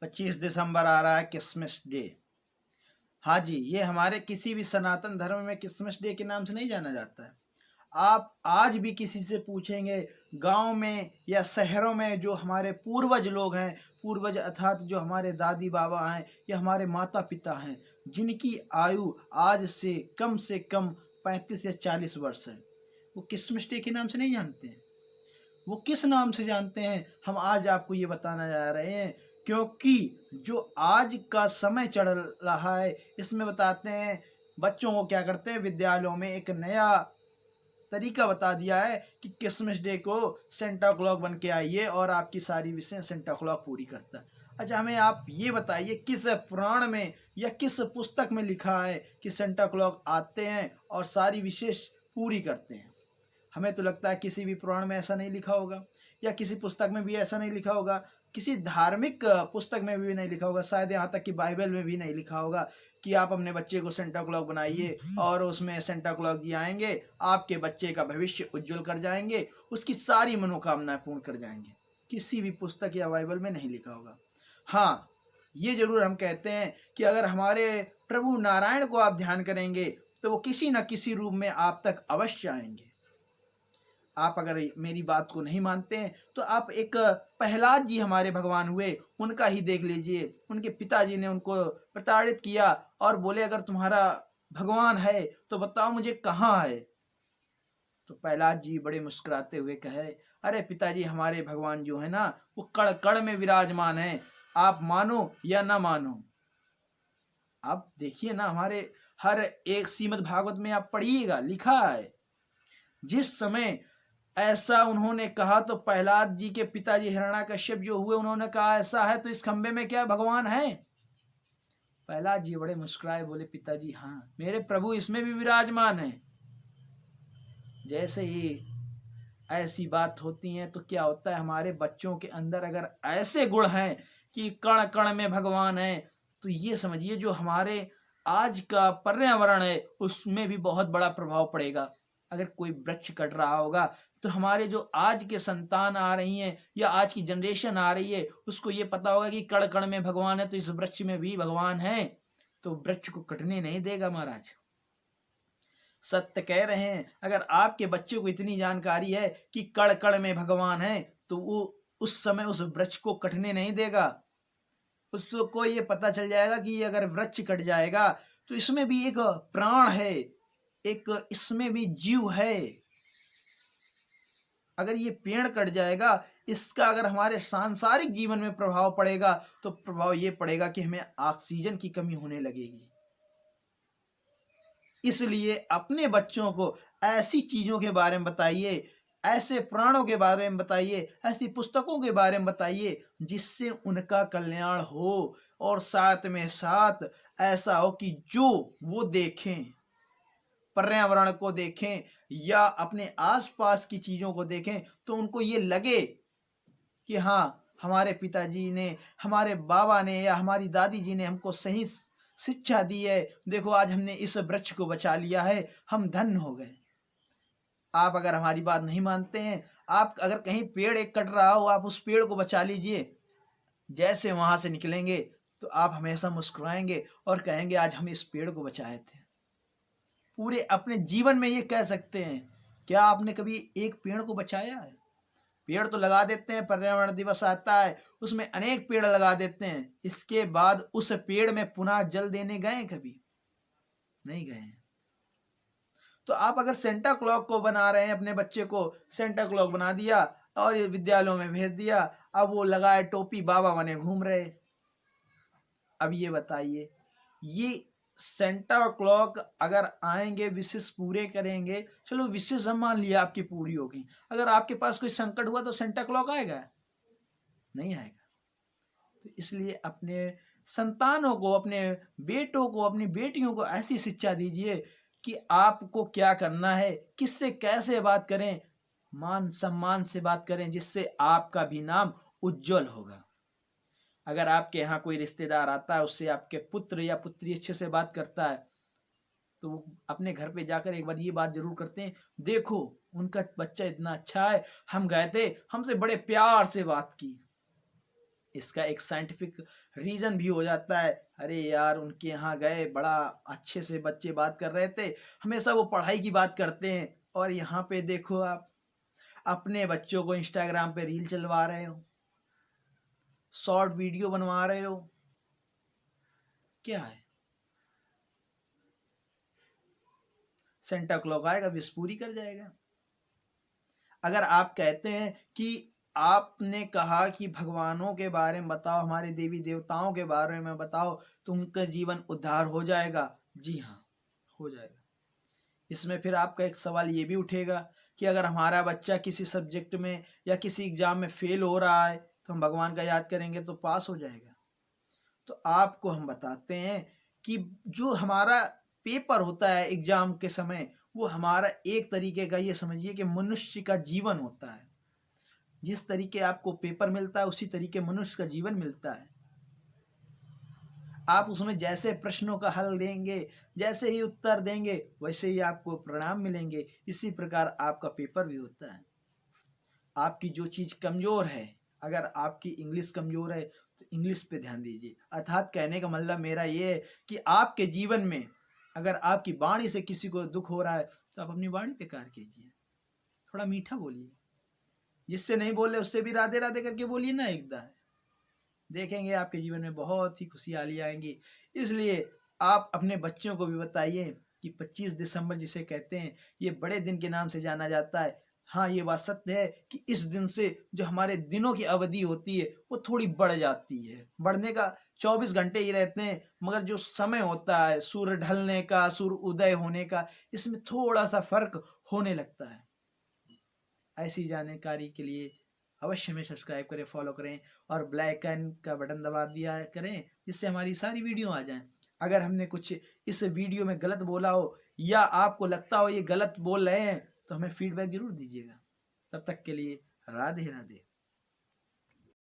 25 दिसंबर आ रहा है Christmas day. हाँ जी, ये हमारे किसी भी सनातन धर्म में क्रिसमस डे के नाम से नहीं जाना जाता है। आप आज भी किसी से पूछेंगे गांव में या शहरों में, जो हमारे पूर्वज लोग हैं, पूर्वज अर्थात जो हमारे दादी बाबा हैं या हमारे माता पिता हैं, जिनकी आयु आज से कम 35 या 40 वर्ष है, वो क्रिसमस डे के नाम से नहीं जानते हैं। वो किस नाम से जानते हैं, हम आज आपको ये बताना जा रहे हैं। क्योंकि जो आज का समय चल रहा है, इसमें बताते हैं बच्चों को क्या करते हैं, विद्यालयों में एक नया तरीका बता दिया है कि क्रिसमस डे को सेंटा क्लॉज बन के आइए और आपकी सारी विषय सेंटा क्लॉज पूरी करता है। अच्छा, हमें आप ये बताइए किस पुराण में या किस पुस्तक में लिखा है कि सेंटा क्लॉज आते हैं और सारी विशेष पूरी करते हैं। हमें तो लगता है किसी भी पुराण में ऐसा नहीं लिखा होगा, या किसी पुस्तक में भी ऐसा नहीं लिखा होगा, किसी धार्मिक पुस्तक में भी नहीं लिखा होगा, शायद यहाँ तक कि बाइबल में भी नहीं लिखा होगा कि आप अपने बच्चे को सेंटा क्लॉज बनाइए और उसमें सेंटा क्लॉज जी आएंगे, आपके बच्चे का भविष्य उज्जवल कर जाएंगे, उसकी सारी मनोकामनाएं पूर्ण कर जाएंगे। किसी भी पुस्तक या बाइबल में नहीं लिखा होगा। हाँ, ये जरूर हम कहते हैं कि अगर हमारे प्रभु नारायण को आप ध्यान करेंगे तो वो किसी न किसी रूप में आप तक अवश्य आएंगे। आप अगर मेरी बात को नहीं मानते हैं तो आप एक प्रहलाद जी हमारे भगवान हुए, उनका ही देख लीजिए। उनके पिताजी ने उनको प्रताड़ित किया और बोले अगर तुम्हारा भगवान है तो बताओ मुझे कहाँ है। तो प्रहलाद जी बड़े मुस्कुराते हुए कहे, अरे पिताजी, हमारे भगवान जो है ना वो कण कण में विराजमान है, आप मानो या ना मानो। आप देखिए ना, हमारे हर एक श्रीमद् भागवत में आप पढ़िएगा, लिखा है जिस समय ऐसा उन्होंने कहा तो प्रहलाद जी के पिताजी हिरण्याकश्यप जो हुए, उन्होंने कहा ऐसा है तो इस खंबे में क्या भगवान है? प्रहलाद जी बड़े मुस्कुराए, बोले पिताजी हाँ, मेरे प्रभु इसमें भी विराजमान है। जैसे ही ऐसी बात होती है तो क्या होता है, हमारे बच्चों के अंदर अगर ऐसे गुण हैं कि कण कण में भगवान है, तो ये समझिए जो हमारे आज का पर्यावरण है उसमें भी बहुत बड़ा प्रभाव पड़ेगा। अगर कोई वृक्ष कट रहा होगा तो हमारे जो आज के संतान आ रही हैं या आज की जनरेशन आ रही है, उसको ये पता होगा कि कण कण में भगवान है तो इस वृक्ष में भी भगवान है, तो वृक्ष को कटने नहीं देगा महाराज। सत्य कह रहे हैं। अगर आपके बच्चे को इतनी जानकारी है कि कण कण में भगवान है तो वो उस समय उस वृक्ष को कटने नहीं देगा। उसको ये पता चल जाएगा कि अगर वृक्ष कट जाएगा तो इसमें भी एक प्राण है, एक इसमें भी जीव है। अगर ये पेड़ कट जाएगा, इसका अगर हमारे सांसारिक जीवन में प्रभाव पड़ेगा तो प्रभाव ये पड़ेगा कि हमें ऑक्सीजन की कमी होने लगेगी। इसलिए अपने बच्चों को ऐसी चीजों के बारे में बताइए, ऐसे प्राणों के बारे में बताइए, ऐसी पुस्तकों के बारे में बताइए जिससे उनका कल्याण हो, और साथ में साथ ऐसा हो कि जो वो देखें, पर्यावरण को देखें या अपने आसपास की चीजों को देखें तो उनको ये लगे कि हाँ, हमारे पिताजी ने, हमारे बाबा ने या हमारी दादी जी ने हमको सही शिक्षा दी है। देखो आज हमने इस वृक्ष को बचा लिया है, हम धन्य हो गए। आप अगर हमारी बात नहीं मानते हैं, आप अगर कहीं पेड़ एक कट रहा हो, आप उस पेड़ को बचा लीजिए। जैसे वहां से निकलेंगे तो आप हमेशा मुस्कुराएंगे और कहेंगे आज हम इस पेड़ को बचाए थे। पूरे अपने जीवन में ये कह सकते हैं। क्या आपने कभी एक पेड़ को बचाया है? पेड़ तो लगा देते हैं, पर्यावरण दिवस आता है उसमें अनेक पेड़ लगा देते हैं, इसके बाद उस पेड़ में पुनः जल देने गए? कभी नहीं गए। तो आप अगर सेंटा क्लॉज को बना रहे हैं, अपने बच्चे को सेंटा क्लॉज बना दिया और ये विद्यालयों में भेज दिया, अब वो लगाए टोपी, बाबा बने घूम रहे। अब ये बताइए, ये सेंटा क्लॉज अगर आएंगे, विशेष पूरे करेंगे, चलो विशेष हम मान लिया आपकी पूरी होगी, अगर आपके पास कोई संकट हुआ तो सेंटा क्लॉज आएगा? नहीं आएगा। तो इसलिए अपने संतानों को, अपने बेटों को, अपनी बेटियों को ऐसी शिक्षा दीजिए कि आपको क्या करना है, किससे कैसे बात करें, मान सम्मान से बात करें, जिससे आपका भी नाम उज्जवल होगा। अगर आपके यहाँ कोई रिश्तेदार आता है, उससे आपके पुत्र या पुत्री अच्छे से बात करता है, तो वो अपने घर पे जाकर एक बार ये बात जरूर करते हैं, देखो उनका बच्चा इतना अच्छा है, हम गए थे, हमसे बड़े प्यार से बात की। इसका एक साइंटिफिक रीजन भी हो जाता है। अरे यार, उनके यहाँ गए, बड़ा अच्छे से बच्चे बात कर रहे थे, हमेशा वो पढ़ाई की बात करते हैं, और यहाँ पे देखो आप अपने बच्चों को इंस्टाग्राम पे रील चलवा रहे हो, शॉर्ट वीडियो बनवा रहे हो। क्या है? सेंटा क्लॉज आएगा, विश पूरी कर जाएगा। अगर आप कहते हैं कि आपने कहा कि भगवानों के बारे में बताओ, हमारे देवी देवताओं के बारे में बताओ, तो उनका जीवन उद्धार हो जाएगा। जी हाँ, हो जाएगा। इसमें फिर आपका एक सवाल ये भी उठेगा कि अगर हमारा बच्चा किसी सब्जेक्ट में या किसी एग्जाम में फेल हो रहा है तो हम भगवान का याद करेंगे तो पास हो जाएगा। तो आपको हम बताते हैं कि जो हमारा पेपर होता है एग्जाम के समय, वो हमारा एक तरीके का, ये समझिए कि मनुष्य का जीवन होता है। जिस तरीके आपको पेपर मिलता है उसी तरीके मनुष्य का जीवन मिलता है। आप उसमें जैसे प्रश्नों का हल देंगे, जैसे ही उत्तर देंगे, वैसे ही आपको परिणाम मिलेंगे। इसी प्रकार आपका पेपर भी होता है। आपकी जो चीज कमजोर है, अगर आपकी इंग्लिश कमजोर है तो इंग्लिश पे ध्यान दीजिए। अर्थात कहने का मतलब मेरा ये है कि आपके जीवन में अगर आपकी वाणी से किसी को दुख हो रहा है तो आप अपनी वाणी पे कार्य कीजिए, थोड़ा मीठा बोलिए। जिससे नहीं बोले उससे भी राधे राधे करके बोलिए ना एकदा, देखेंगे आपके जीवन में बहुत ही खुशहाली आएंगी। इसलिए आप अपने बच्चों को भी बताइए कि 25 दिसंबर जिसे कहते हैं, ये बड़े दिन के नाम से जाना जाता है। हाँ, ये बात सत्य है कि इस दिन से जो हमारे दिनों की अवधि होती है वो थोड़ी बढ़ जाती है। बढ़ने का 24 घंटे ही रहते हैं, मगर जो समय होता है सूर्य ढलने का, सूर्य उदय होने का, इसमें थोड़ा सा फर्क होने लगता है। ऐसी जानकारी के लिए अवश्य हमें सब्सक्राइब करें, फॉलो करें और ब्लैक आइकन का बटन दबा दिया करें, जिससे हमारी सारी वीडियो आ जाएं। अगर हमने कुछ इस वीडियो में गलत बोला हो या आपको लगता हो ये गलत बोल रहे हैं तो हमें फीडबैक जरूर दीजिएगा। तब तक के लिए राधे राधे।